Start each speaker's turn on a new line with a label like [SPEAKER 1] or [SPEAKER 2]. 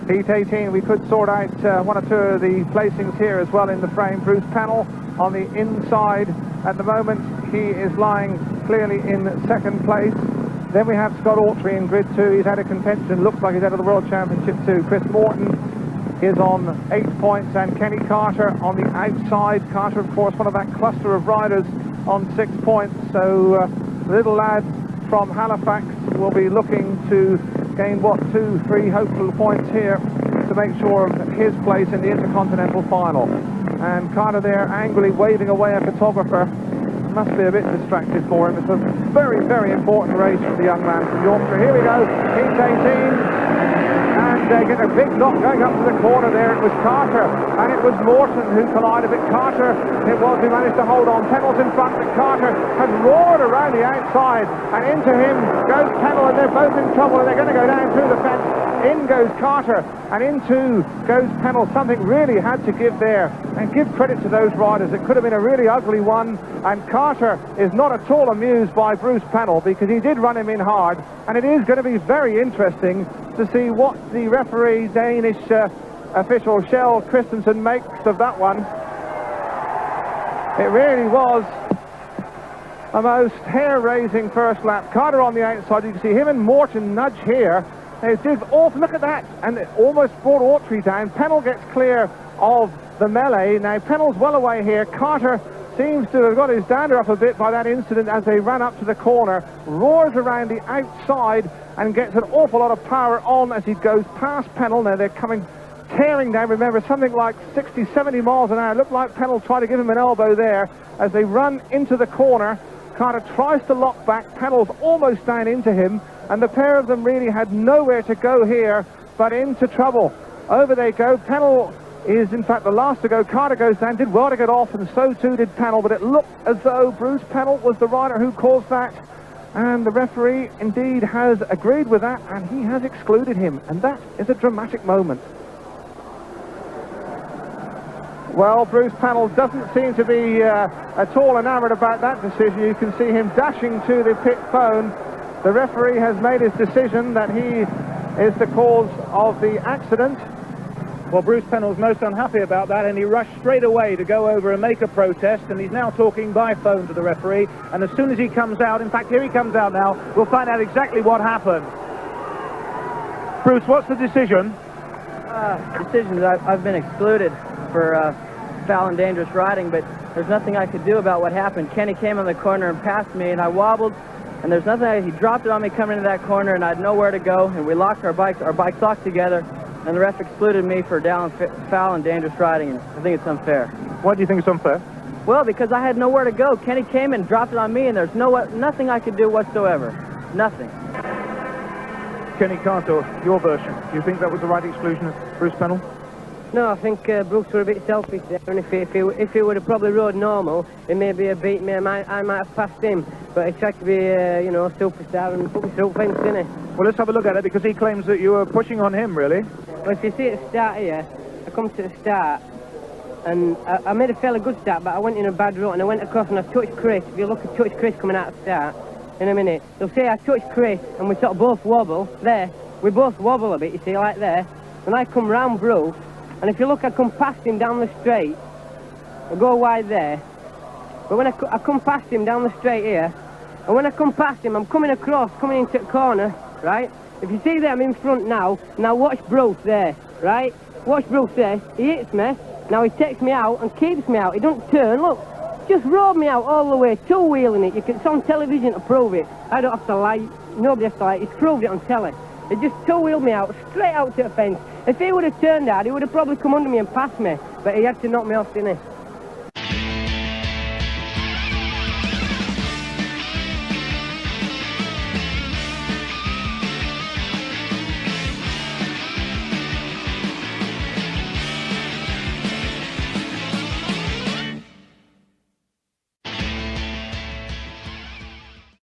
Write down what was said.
[SPEAKER 1] Heat 18, we could sort out one or two of the placings here as well in the frame. Bruce Penhall on the inside. At the moment, he is lying clearly in second place. Then we have Scott Autry in grid 2. He's out of contention. Looks like he's out of the World Championship too. Chris Morton is on 8 points, and Kenny Carter on the outside. Carter, of course, one of that cluster of riders on 6 points. So the little lad from Halifax will be looking to gain, what, 2, 3 hopeful points here to make sure of his place in the Intercontinental final. And Carter there angrily waving away a photographer. Must be a bit distracted for him. It's a very, very important race for the young man from Yorkshire. Here we go, Heat 18. And they get a big knock going up to the corner there. It was Carter, and it was Morton who collided with Carter. It was who managed to hold on. Penhall's in front, but Carter has roared around the outside, and into him goes Penhall, and they're both in trouble, and they're going to go down through the fence. In goes Carter, and into goes Penhall. Something really had to give there, and give credit to those riders. It could have been a really ugly one, and Carter is not at all amused by Bruce Penhall, because he did run him in hard, and it is going to be very interesting to see what the referee, Danish official Kjell Christensen, makes of that one. It really was a most hair-raising first lap. Carter on the outside, you can see him and Morton nudge here. They did off, look at that, and it almost brought Autry down. Penhall gets clear of the melee. Now Penhall's well away here. Carter seems to have got his dander up a bit by that incident as they ran up to the corner, roars around the outside and gets an awful lot of power on as he goes past Penhall. Now they're coming tearing down, remember, something like 60, 70 miles an hour. It looked like Penhall tried to give him an elbow there as they run into the corner. Carter tries to lock back. Penhall's almost down into him, and the pair of them really had nowhere to go here but into trouble. Over they go. Penhall is in fact the last to go. Carter goes down, did well to get off, and so too did Penhall, but it looked as though Bruce Penhall was the rider who caused that, and the referee indeed has agreed with that, and he has excluded him, and that is a dramatic moment. Well, Bruce Penhall doesn't seem to be at all enamoured about that decision. You can see him dashing to the pit phone. The referee has made his decision that he is the cause of the accident.
[SPEAKER 2] Well, Bruce Penhall's most unhappy about that, and he rushed straight away to go over and make a protest, and he's now talking by phone to the referee, and as soon as he comes out, in fact, here he comes out now, we'll find out exactly what happened. Bruce, what's the decision?
[SPEAKER 3] Decision that I've been excluded for foul and dangerous riding, but there's nothing I could do about what happened. Kenny came on the corner and passed me, and I wobbled, and there's nothing. He dropped it on me coming into that corner, and I had nowhere to go, and we locked our bikes locked together, and the ref excluded me for foul and dangerous riding, and I think it's unfair.
[SPEAKER 2] Why do you think it's unfair?
[SPEAKER 3] Well, because I had nowhere to go. Kenny came and dropped it on me, and there's nothing I could do whatsoever. Nothing.
[SPEAKER 2] Kenny Carter, your version. Do you think that was the right exclusion of Bruce Penhall?
[SPEAKER 4] No, I think Brooks were a bit selfish there, and if he would have probably rode normal, it may be a beat me. I might have passed him, but he tried to be, you know, a superstar and put me through fence, didn't he?
[SPEAKER 2] Well, let's have a look at it, because he claims that you were pushing on him, really.
[SPEAKER 4] Well, if you see at the start here, I come to the start, and I made a fairly good start, but I went in a bad route, and I went across and I touched Chris. If you look at touch Chris coming out of the start, in a minute, they'll say I touched Chris, and we sort of both wobble. There, we both wobble a bit, you see, like there. And I come round Bruce, and if you look, I come past him down the straight. I go wide there. But when I come past him down the straight here, and when I come past him, I'm coming across, coming into the corner, right? If you see there, I'm in front now. Now watch Bruce there, right? Watch Bruce there. He hits me. Now he takes me out and keeps me out. He don't turn, look. Just rode me out all the way, two-wheeling it. It's on television to prove it. I don't have to lie. Nobody has to lie. He's proved it on telly. He just two-wheeled me out, straight out to the fence. If he would have turned out, he would have probably come under me and passed me. But he had to knock me off, didn't he?